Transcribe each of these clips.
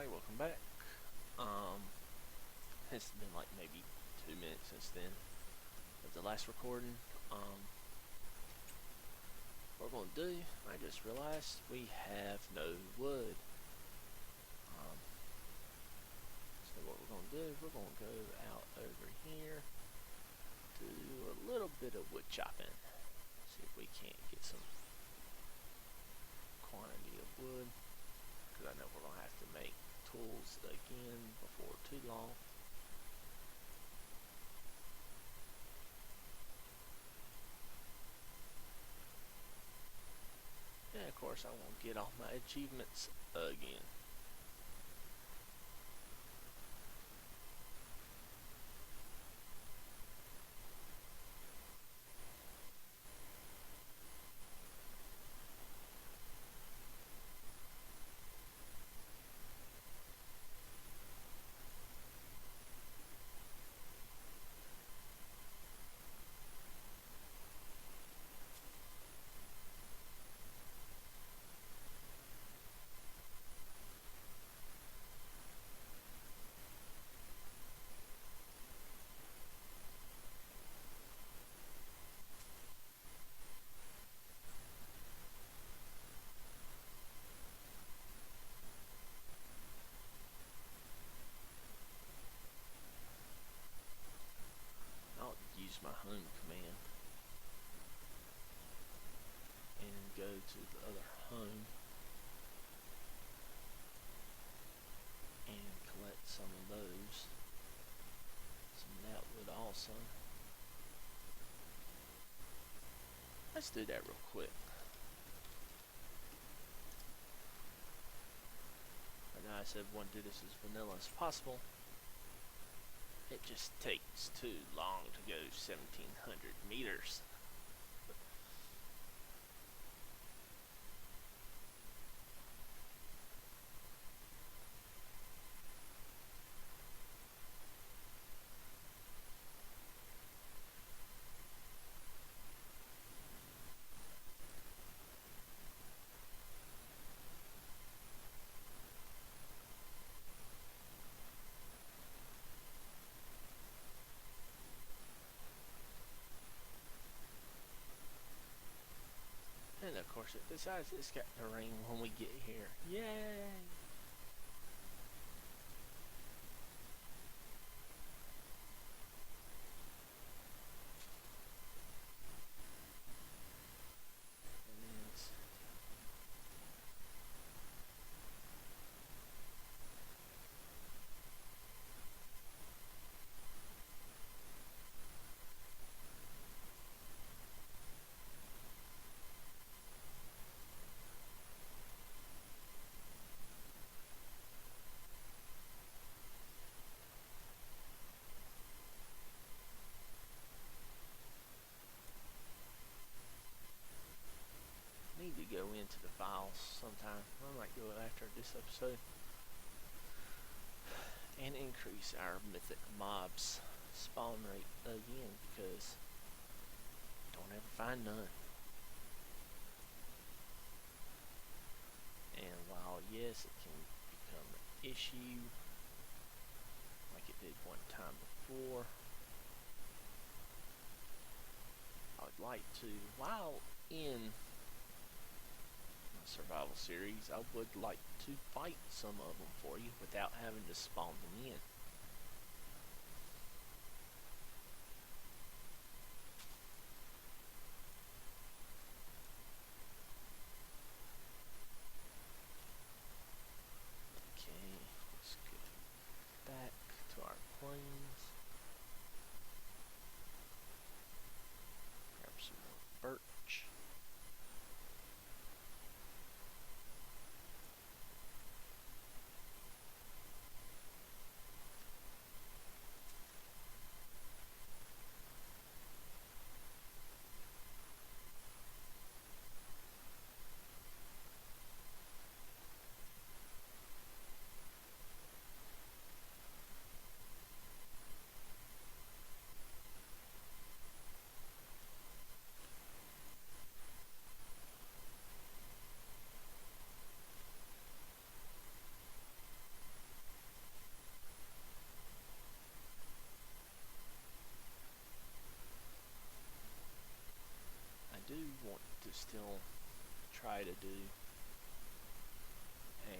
everybody, welcome back. It's been like maybe 2 minutes since then of the last recording. What we're gonna do, I just realized we have no wood. So what we're gonna do, we're gonna go out over here, do a little bit of wood chopping. See if we can't get some quantity of wood, because I know we're gonna have to make tools again before too long. And of course I won't get all my achievements again. I'll use my home command and go to the other home and collect some of those. Some of that wood also. Let's do that real quick. I know I said I want to do this as vanilla as possible. It just takes too long to go 1700 meters. And of course it decides it's got to rain when we get here. Yay! Need to go into the files sometime. I might go after this episode and increase our mythic mobs spawn rate again, because don't ever find none. And while yes, it can become an issue like it did one time before, I would like to, while in survival series, I would like to fight some of them for you without having to spawn them in. Okay, let's go back to our plains. Grab some more birch. still try to do a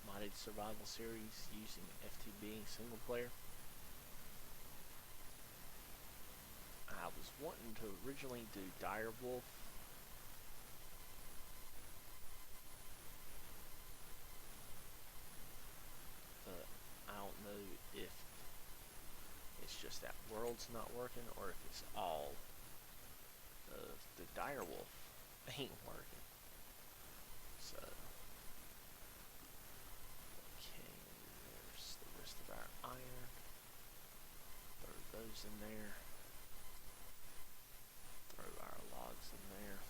modded survival series using FTB single player. I was wanting to originally do Direwolf, but I don't know if it's just that world's not working or if it's all the Direwolf ain't working. So, okay, there's the rest of our iron. Throw those in there. Throw our logs in there.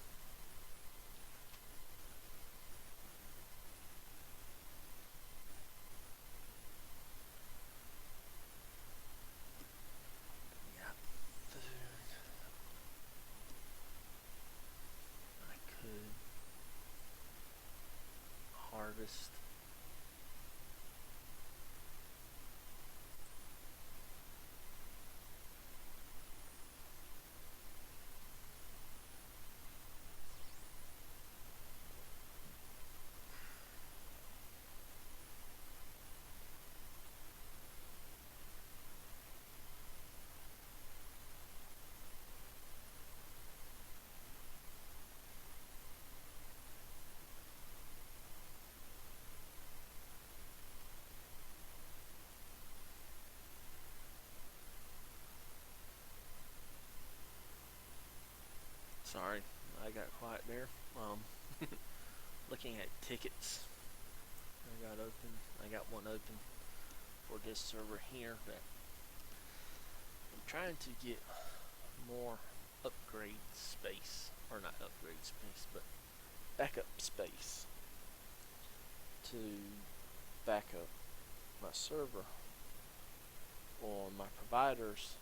Yeah, food. I could harvest. Sorry, I got quiet there. Looking at tickets, I got one open for this server here that I'm trying to get more upgrade space, or not upgrade space, but backup space to back up my server on my provider's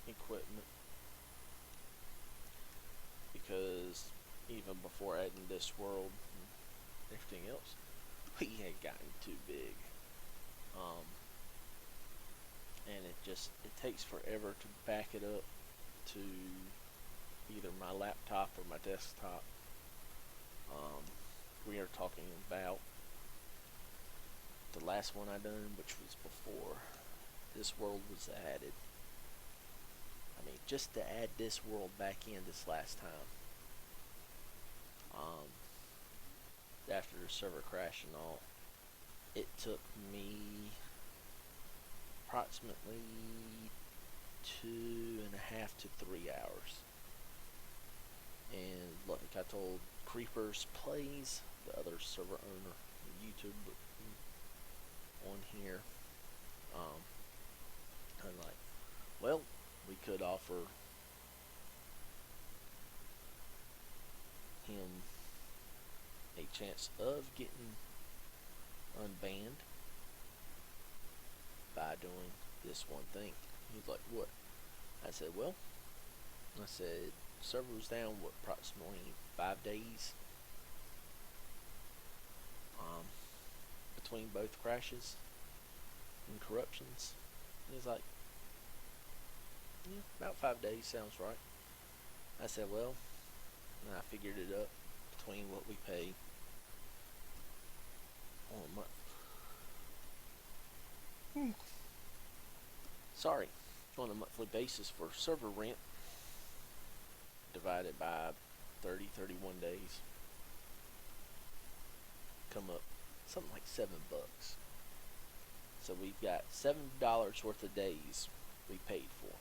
equipment, because even before adding this world and everything else, we had gotten too big. And it takes forever to back it up to either my laptop or my desktop. We are talking about the last one I done, which was before this world was added. I mean, just to add this world back in this last time, after the server crash and all, it took me approximately 2.5 to 3 hours. And like I told Creepers Plays, the other server owner on YouTube on here, I'm like, well, we could offer him a chance of getting unbanned by doing this one thing. He's like, what? I said, well, server was down, approximately 5 days between both crashes and corruptions. He's like, yeah, about 5 days sounds right. I said, well, and I figured it up between what we pay on a month. Sorry, on a monthly basis for server rent, divided by 31 days, come up something like $7. So we've got $7 worth of days we paid for,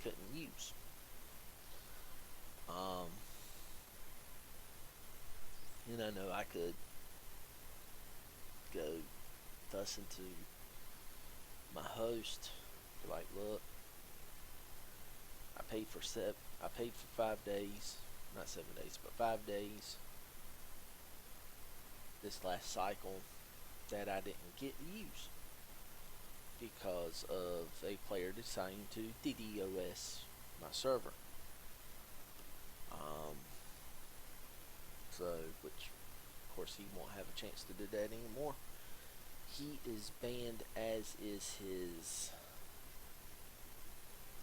couldn't use. And I know I could go fussing to my host, like, look, I paid for 5 days, not 7 days, but 5 days this last cycle that I didn't get to use because of a player deciding to DDoS my server. Which of course he won't have a chance to do that anymore. He is banned, as is his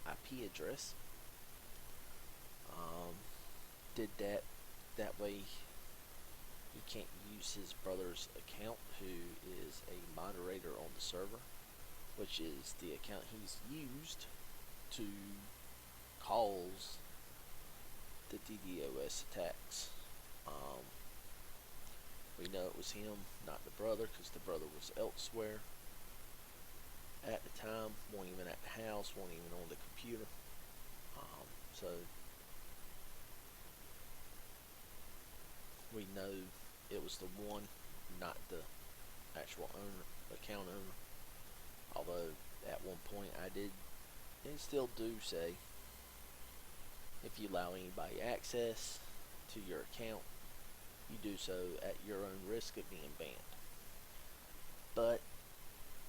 IP address. Did that. That way he can't use his brother's account, who is a moderator on the server, which is the account he's used to cause the DDoS attacks. We know it was him, not the brother, because the brother was elsewhere at the time, wasn't even at the house, wasn't even on the computer. So we know it was the one, not the actual owner, account owner. Although at one point I did, and still do say, if you allow anybody access to your account, you do so at your own risk of being banned. But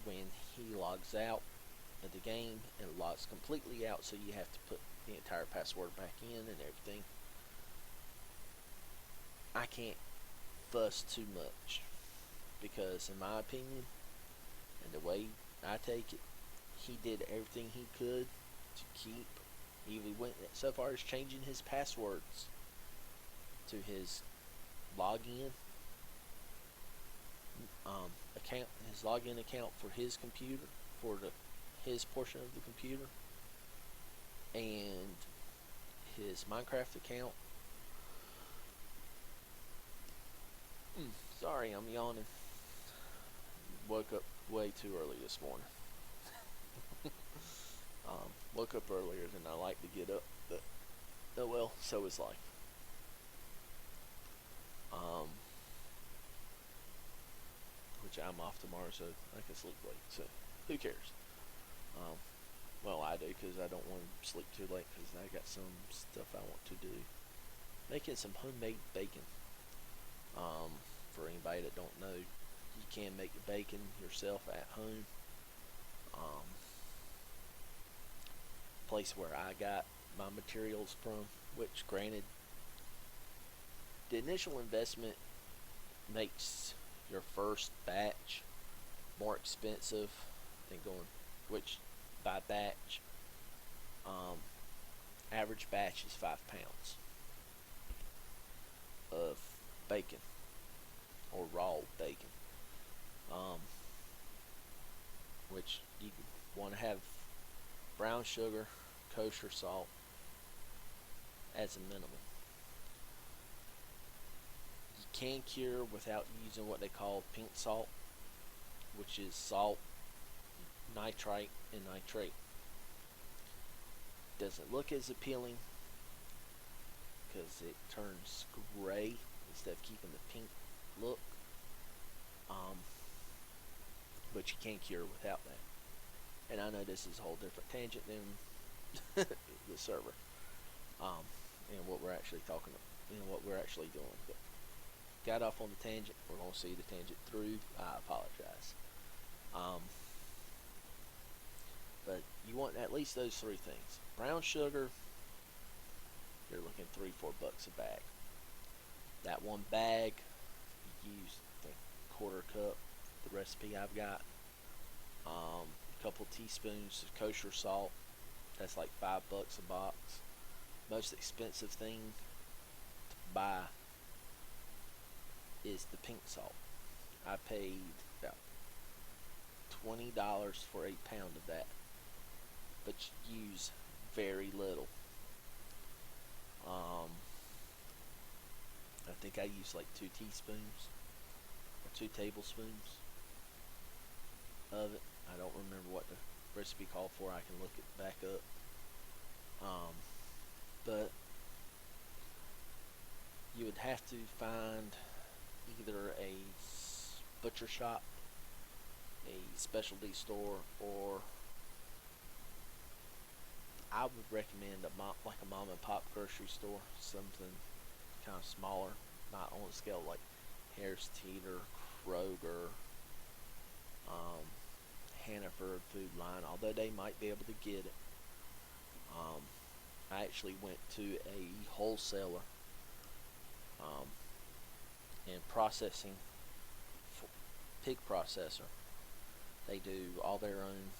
when he logs out of the game and logs completely out, so you have to put the entire password back in and everything, I can't fuss too much, because in my opinion, and the way I take it, he did everything he could to keep. He even went so far as changing his passwords to his login account, his login account for his computer, for his portion of the computer, and his Minecraft account. Sorry, I'm yawning. Woke up way too early this morning. Woke up earlier than I like to get up, but oh well, so is life. Which I'm off tomorrow, so I can sleep late, so who cares? Well, I do, because I don't want to sleep too late, because I got some stuff I want to do. Making some homemade bacon. For anybody that don't know, you can make bacon yourself at home. Place where I got my materials from, which granted, the initial investment makes your first batch more expensive than going, which by batch, average batch is 5 pounds of bacon, or raw bacon, which you want to have brown sugar, kosher salt as a minimum. You can cure without using what they call pink salt, which is salt, nitrite, and nitrate. Doesn't look as appealing because it turns gray instead of keeping the pink look. But you can cure without that. And I know this is a whole different tangent than the server, and what we're actually talking about, what we're actually doing. But got off on the tangent. We're going to see the tangent through. I apologize. But you want at least those 3 things. Brown sugar, you're looking $3-4 a bag. That one bag, you use a 1/4 cup. The recipe I've got. A couple teaspoons of kosher salt. That's like $5 a box. Most expensive thing to buy is the pink salt. I paid about $20 for a pound of that, but you use very little. I think I use like 2 teaspoons or 2 tablespoons of it. I don't remember what the recipe called for. I can look it back up. But you would have to find either a butcher shop, a specialty store, or I would recommend like a mom and pop grocery store, something kind of smaller, not on a scale like Harris Teeter, Kroger, Hannaford Food Line, although they might be able to get it. I actually went to a wholesaler in processing, pig processor. They do all their own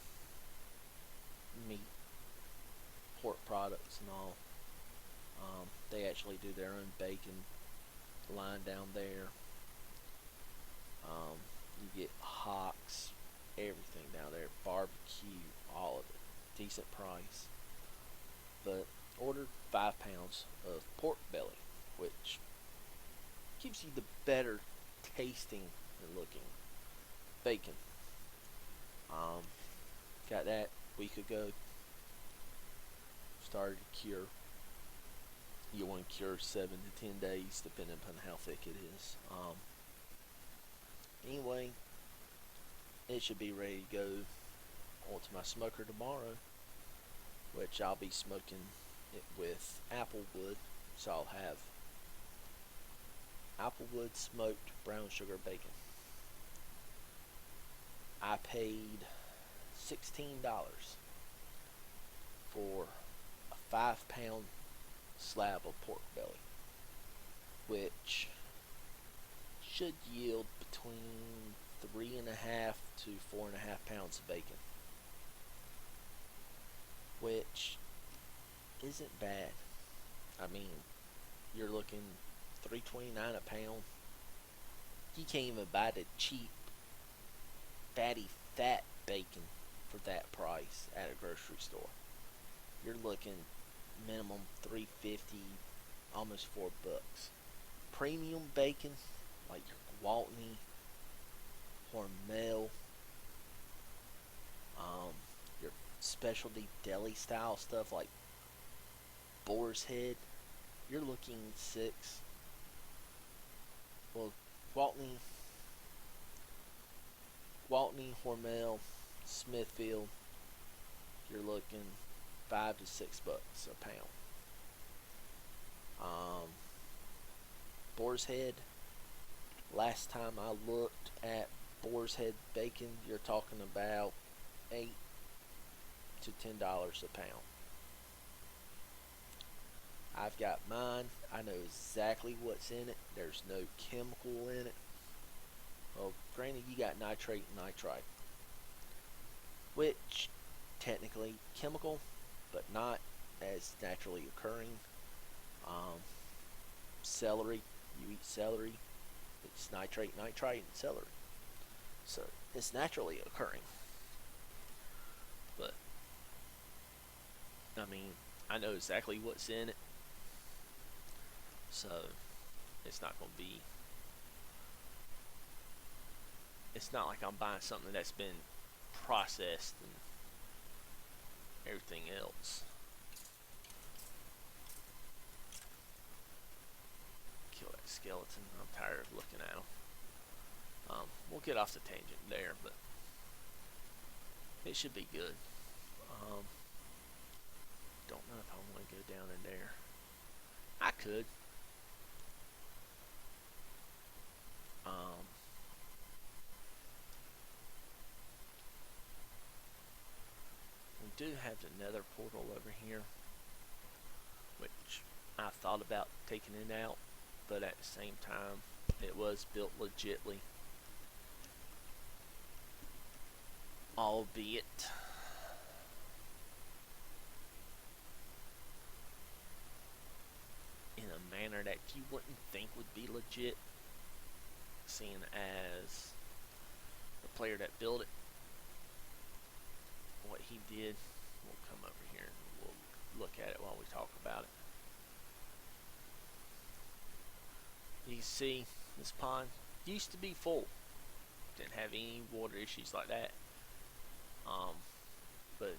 meat, pork products and all. They actually do their own bacon line down there. You get hocks, everything down there, barbecue, all of it, decent price. But ordered 5 pounds of pork belly, which gives you the better tasting and looking bacon. Um, got that a week ago. Started to cure. You want to cure 7 to 10 days, depending upon how thick it is. Anyway, it should be ready to go onto my smoker tomorrow, which I'll be smoking it with apple wood. So I'll have applewood smoked brown sugar bacon. I paid $16 for a 5 pound slab of pork belly, which should yield between 3.5 to 4.5 pounds of bacon, which isn't bad. I mean, you're looking $3.29 a pound. You can't even buy the cheap, fatty, fat bacon for that price at a grocery store. You're looking minimum $3.50, almost $4. Premium bacon, like your Gwaltney, Hormel, your specialty deli style stuff like Boar's Head, you're looking well, Gwaltney, Hormel, Smithfield, you're looking $5 to $6 a pound. Boar's Head, last time I looked at Boar's Head bacon, you're talking about $8 to $10 a pound. I've got mine. I know exactly what's in it. There's no chemical in it. Well, granted, you got nitrate and nitrite, which technically chemical, but not as naturally occurring. Celery, you eat celery, it's nitrate, nitrite, and celery. So it's naturally occurring. But, I mean, I know exactly what's in it. So it's not going to be, it's not like I'm buying something that's been processed and everything else. Kill that skeleton. I'm tired of looking at him. We'll get off the tangent there, but it should be good. Don't know if I want to go down in there. I could. We do have the nether portal over here, which I thought about taking it out, but at the same time, it was built legitly, albeit in a manner that you wouldn't think would be legit, seeing as the player that built it, what he did. We'll come over here and we'll look at it while we talk about it. You can see this pond used to be full, didn't have any water issues like that, but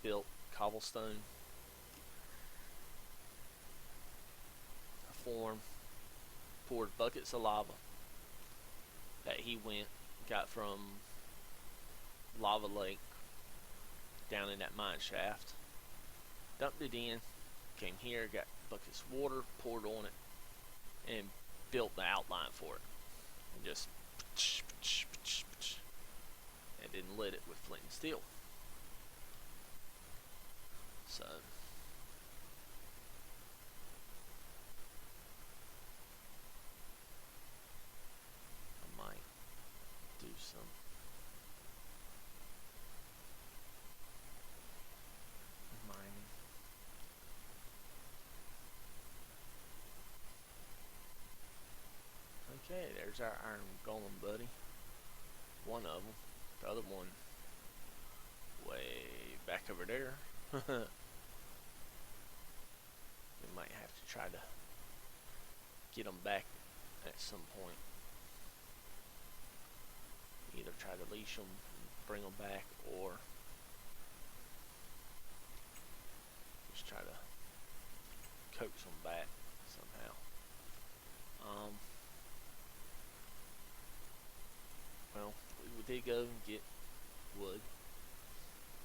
built cobblestone form, poured buckets of lava that he got from lava lake down in that mine shaft, dumped it in, came here, got buckets of water, poured on it, and built the outline for it, and just and then lit it with flint and steel. So I might do some mining. There's our iron golem buddy. One of them. The other one way back over there. We might have to try to get them back at some point. Either try to leash them, bring them back, or just try to coax them back somehow. Well, we did go and get wood.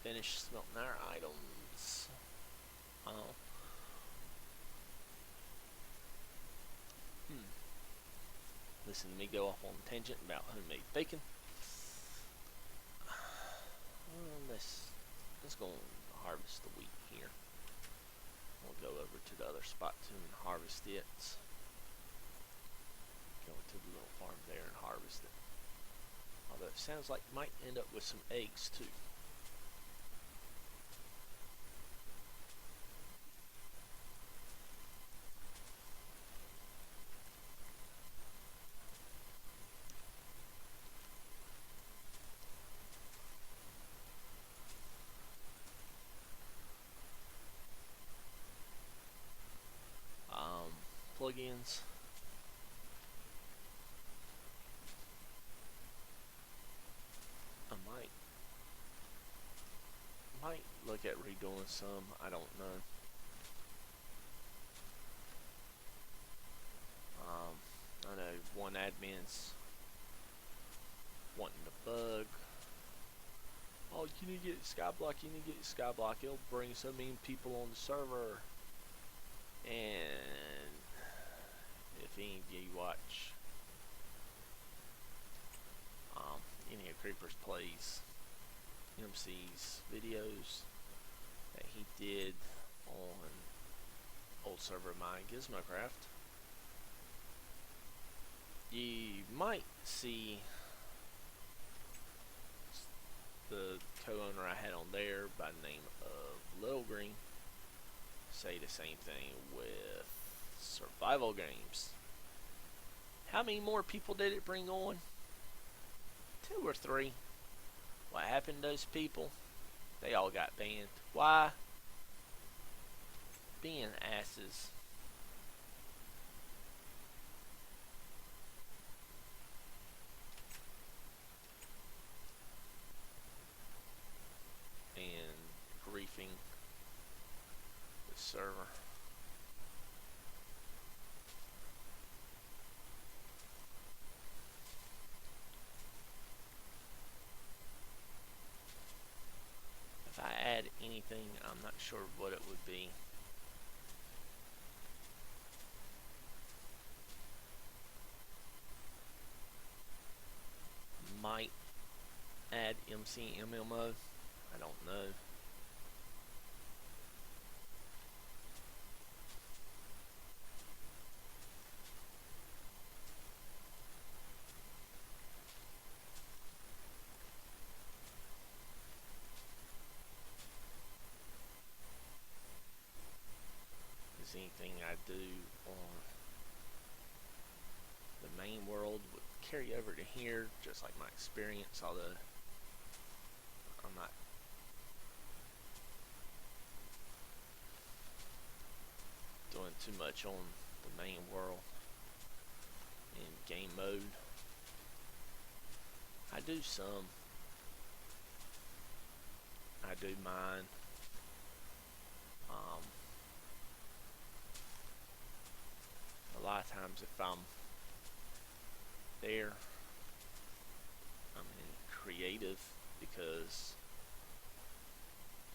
Finish smelting our items. Listen to me go off on a tangent about homemade bacon. Let's go and harvest the wheat here. We'll go over to the other spot too and harvest it. Go to the little farm there and harvest it. Although it sounds like might end up with some eggs too. Plugins. I might look at redoing some. I don't know. I know one admin's wanting to bug. Oh, you need to get Skyblock. You need to get Skyblock. It'll bring so many people on the server. And if any of you watch any of Creeper's plays, MC's videos that he did on old server of mine, Gizmocraft, you might see the co-owner I had on there by the name of Little Green say the same thing with survival games. How many more people did it bring on? 2 or 3. What happened to those people? They all got banned. Why? Being asses. And griefing the server. If I add anything, I'm not sure what it would be. Might add MC MMO. I don't know. Because anything I do on the main world would carry over to here, just like my experience, although I'm not doing too much on the main world in game mode. I do some. I do mine. A lot of times if I'm there, I'm in creative because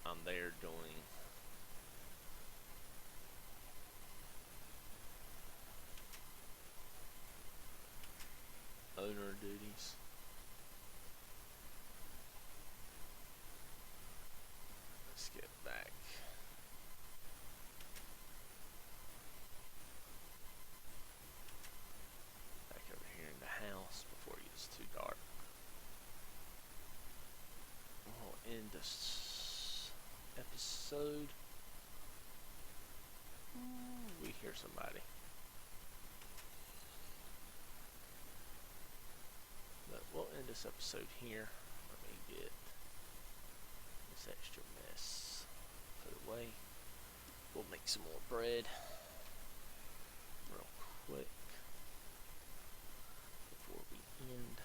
I'm there doing owner duties. Let's get back. Back over here in the house before it gets too dark. We'll end this episode. We hear somebody. this episode here. Let me get this extra mess put away. We'll make some more bread real quick before we end.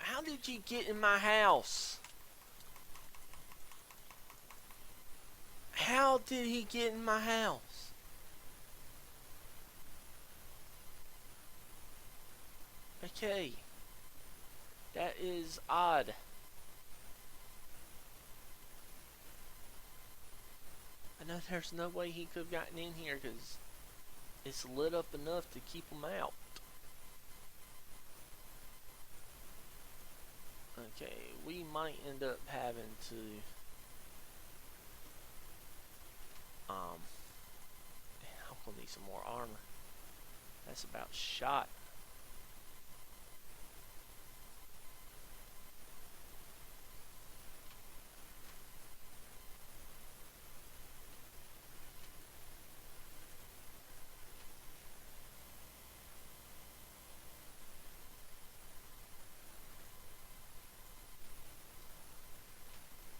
How did you get in my house? How did he get in my house? Okay. That is odd. I know there's no way he could have gotten in here because it's lit up enough to keep him out. Okay, we might end up having to I'm gonna need some more armor. That's about shot.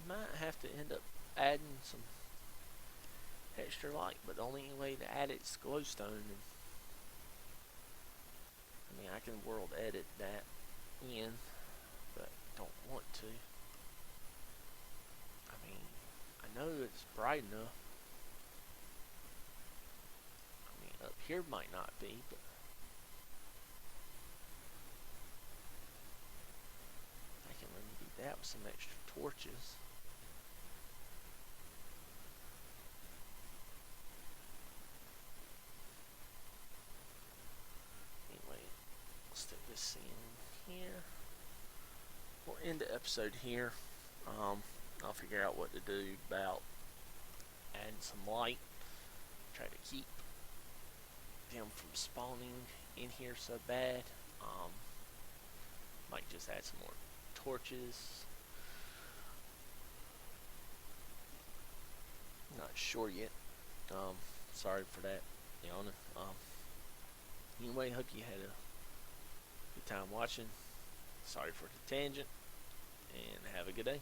Might have to end up adding some extra light, but the only way to add it is glowstone. And I mean, I can world edit that in, but don't want to. I mean, I know it's bright enough. I mean, up here might not be, but I can remedy that with some extra torches. Anyway, I'll stick this in here. We'll end the episode here. I'll figure out what to do about adding some light. Try to keep them from spawning in here so bad. Might just add some more torches. Not sure yet. Sorry for that, Yana. Anyway, hope you had a good time watching. Sorry for the tangent, and have a good day.